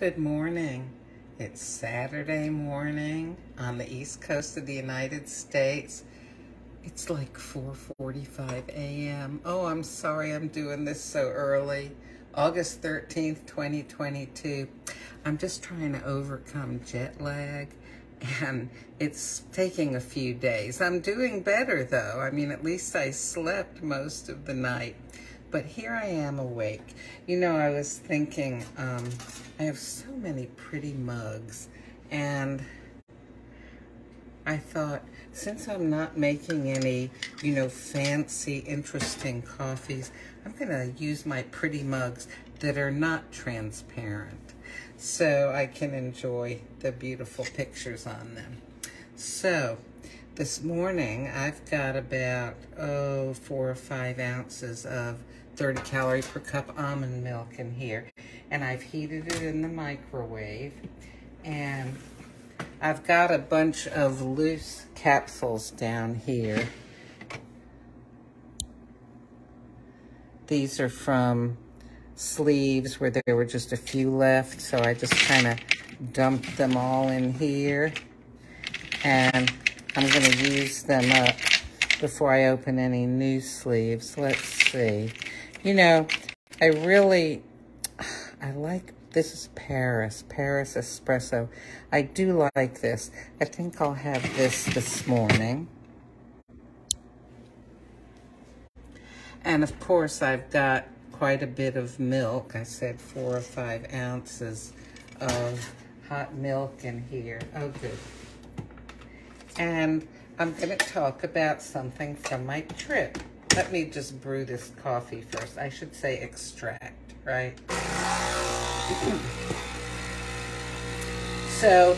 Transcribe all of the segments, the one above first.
Good morning. It's Saturday morning on the East Coast of the United States. It's like 4:45 a.m. Oh, I'm sorry I'm doing this so early. August 13th, 2022. I'm just trying to overcome jet lag, and it's taking a few days. I'm doing better, though. I mean, at least I slept most of the night. But here I am awake. You know, I was thinking, I have so many pretty mugs, and I thought, since I'm not making any, fancy, interesting coffees, I'm gonna use my pretty mugs that are not transparent so I can enjoy the beautiful pictures on them. So, this morning, I've got about, 4 or 5 ounces of 30 calorie per cup almond milk in here. And I've heated it in the microwave. And I've got a bunch of loose capsules down here. These are from sleeves where there were just a few left. So I just kind of dumped them all in here. And I'm going to use them up before I open any new sleeves. Let's see. You know, I like, this is Paris Espresso. I do like this. I think I'll have this morning. And of course, I've got quite a bit of milk. I said 4 or 5 ounces of hot milk in here. Oh, good. And I'm going to talk about something from my trip. Let me just brew this coffee first. I should say extract, right? So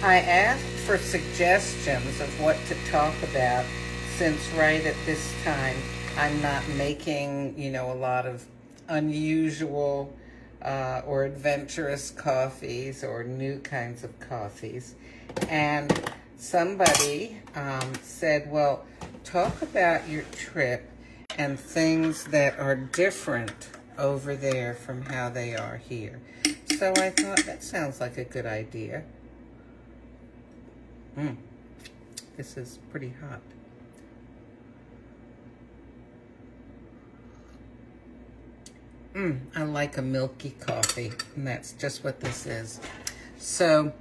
I asked for suggestions of what to talk about, since right at this time I'm not making, a lot of unusual or adventurous coffees or new kinds of coffees. And somebody said, well, talk about your trip and things that are different over there from how they are here. So I thought, that sounds like a good idea. This is pretty hot. I like a milky coffee, and that's just what this is. So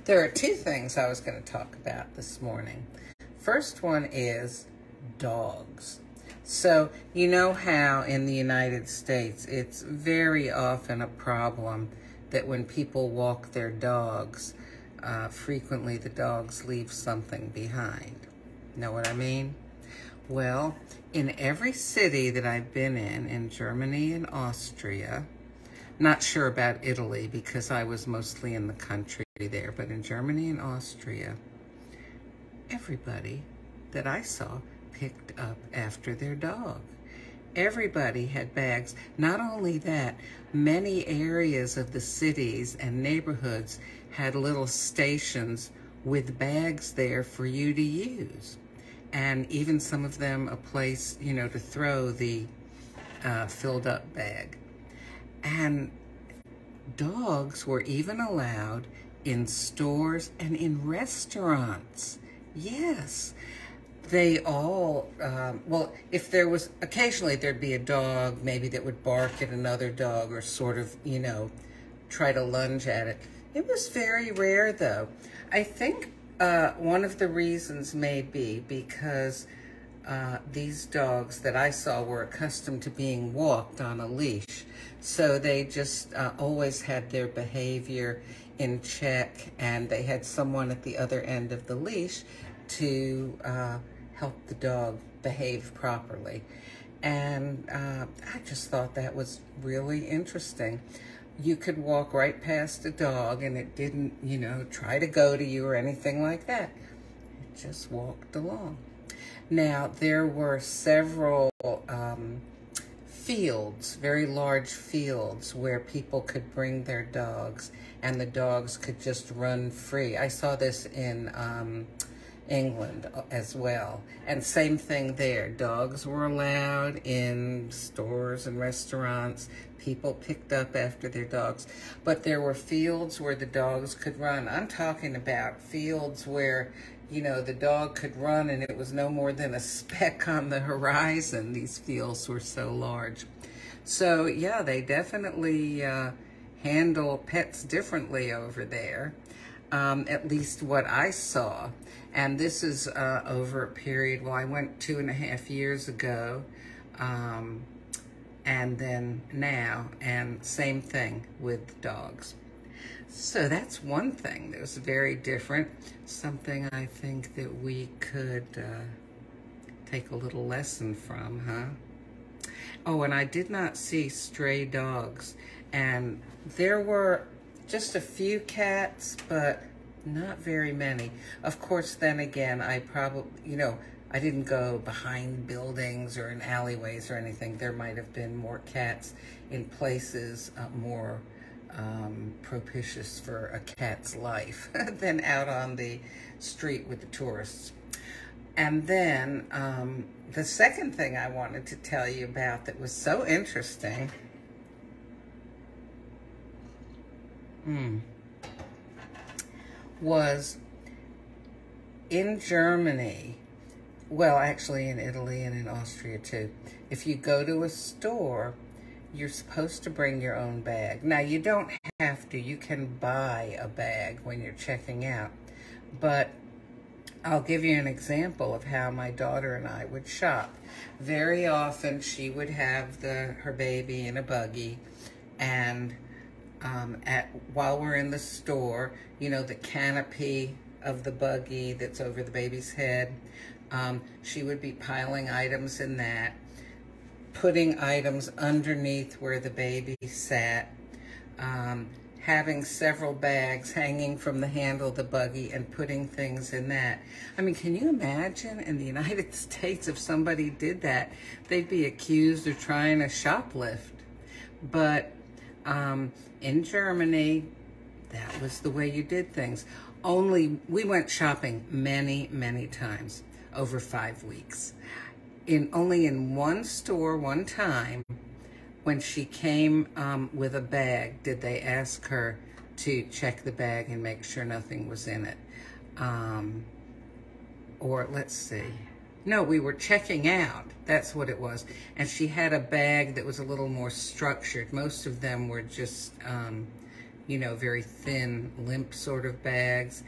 there are 2 things I was going to talk about this morning. First one is dogs. So you know how in the United States it's very often a problem that when people walk their dogs, frequently the dogs leave something behind. Know what I mean? Well, in every city that I've been in Germany and Austria, not sure about Italy because I was mostly in the country there, but in Germany and Austria, everybody that I saw picked up after their dog. Everybody had bags. Not only that, many areas of the cities and neighborhoods had little stations with bags there for you to use. And even some of them a place, to throw the filled up bag. And dogs were even allowed in stores and in restaurants. Yes. They all, well, if there was, occasionally there'd be a dog maybe that would bark at another dog or sort of, try to lunge at it. It was very rare, though. I think one of the reasons may be because these dogs that I saw were accustomed to being walked on a leash. So they just always had their behavior in check, and they had someone at the other end of the leash to help the dog behave properly. And I just thought that was really interesting. You could walk right past a dog and it didn't, try to go to you or anything like that. It just walked along. Now, there were several fields, very large fields, where people could bring their dogs and the dogs could just run free. I saw this in England as well. And same thing there. Dogs were allowed in stores and restaurants. People picked up after their dogs. But there were fields where the dogs could run. I'm talking about fields where, you know, the dog could run and it was no more than a speck on the horizon. These fields were so large. So, yeah, they definitely handle pets differently over there. At least what I saw. And this is over a period, well, I went 2.5 years ago, and then now, and same thing with dogs. So that's one thing that was very different, something I think that we could take a little lesson from, huh? Oh, and I did not see stray dogs, and there were just a few cats, but not very many. Of course, then again, I probably, you know, I didn't go behind buildings or in alleyways or anything. There might have been more cats in places more propitious for a cat's life than out on the street with the tourists. And then the second thing I wanted to tell you about that was so interesting was in Germany, well, actually in Italy and in Austria too, if you go to a store, you're supposed to bring your own bag. Now, you don't have to. You can buy a bag when you're checking out. But I'll give you an example of how my daughter and I would shop. Very often, she would have her baby in a buggy, and while we're in the store, you know, the canopy of the buggy that's over the baby's head, she would be piling items in that, putting items underneath where the baby sat, having several bags hanging from the handle of the buggy and putting things in that. I mean, can you imagine in the United States if somebody did that? They'd be accused of trying to shoplift. But in Germany, that was the way you did things. Only, we went shopping many, many times over 5 weeks. Only in one store, one time, when she came with a bag, did they ask her to check the bag and make sure nothing was in it. Or let's see. No, we were checking out. That's what it was. And she had a bag that was a little more structured. Most of them were just, you know, very thin, limp sort of bags.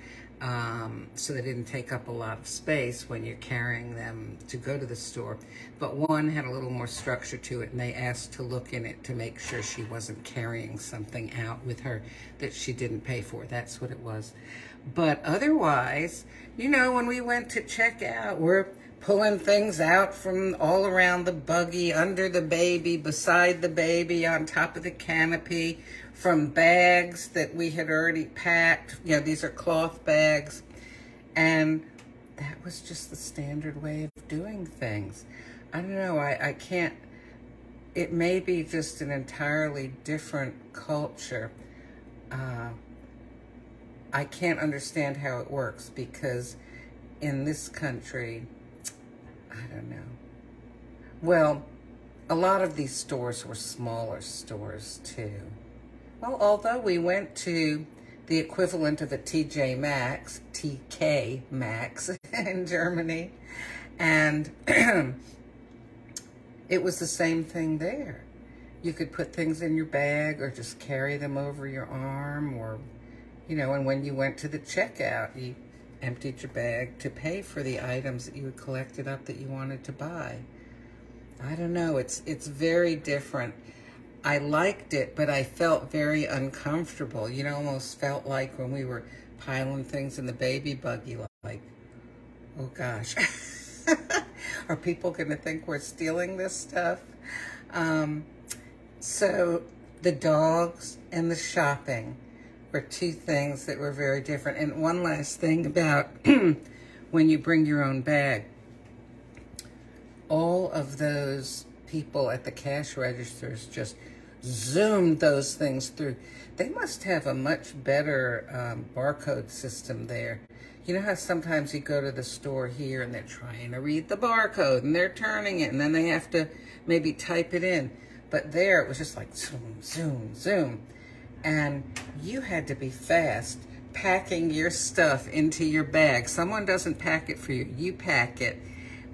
So they didn't take up a lot of space when you're carrying them to go to the store. But one had a little more structure to it, and they asked to look in it to make sure she wasn't carrying something out with her that she didn't pay for. That's what it was. But otherwise, you know, when we went to check out, we're pulling things out from all around the buggy, under the baby, beside the baby, on top of the canopy, from bags that we had already packed. You know, these are cloth bags. And that was just the standard way of doing things. I don't know, I can't, it may be just an entirely different culture. I can't understand how it works because in this country, I don't know. Well, a lot of these stores were smaller stores too. Well, although we went to the equivalent of a TJ Maxx, TK Maxx in Germany, and it was the same thing there. You could put things in your bag or just carry them over your arm, or, you know, and when you went to the checkout, you emptied your bag to pay for the items that you had collected up that you wanted to buy. I don't know, it's very different. I liked it, but I felt very uncomfortable. You know, almost felt like when we were piling things in the baby buggy, like, oh gosh, are people gonna think we're stealing this stuff? So the dogs and the shopping were two things that were very different. And one last thing about when you bring your own bag, all of those people at the cash registers just zoomed those things through. They must have a much better barcode system there. You know how sometimes you go to the store here and they're trying to read the barcode and they're turning it and then they have to maybe type it in. But there it was just like zoom, zoom, zoom. And you had to be fast packing your stuff into your bag. Someone doesn't pack it for you. You pack it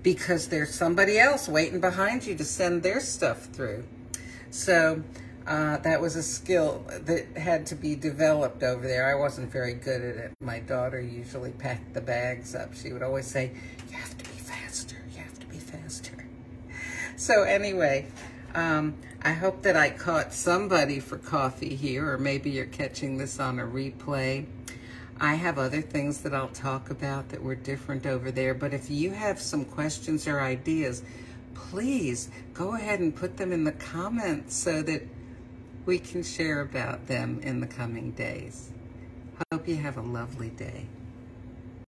because there's somebody else waiting behind you to send their stuff through. So that was a skill that had to be developed over there. I wasn't very good at it. My daughter usually packed the bags up. She would always say, you have to be faster, you have to be faster. So anyway, I hope that I caught somebody for coffee here, or maybe you're catching this on a replay. I have other things that I'll talk about that were different over there, but if you have some questions or ideas, please go ahead and put them in the comments so that we can share about them in the coming days. Hope you have a lovely day.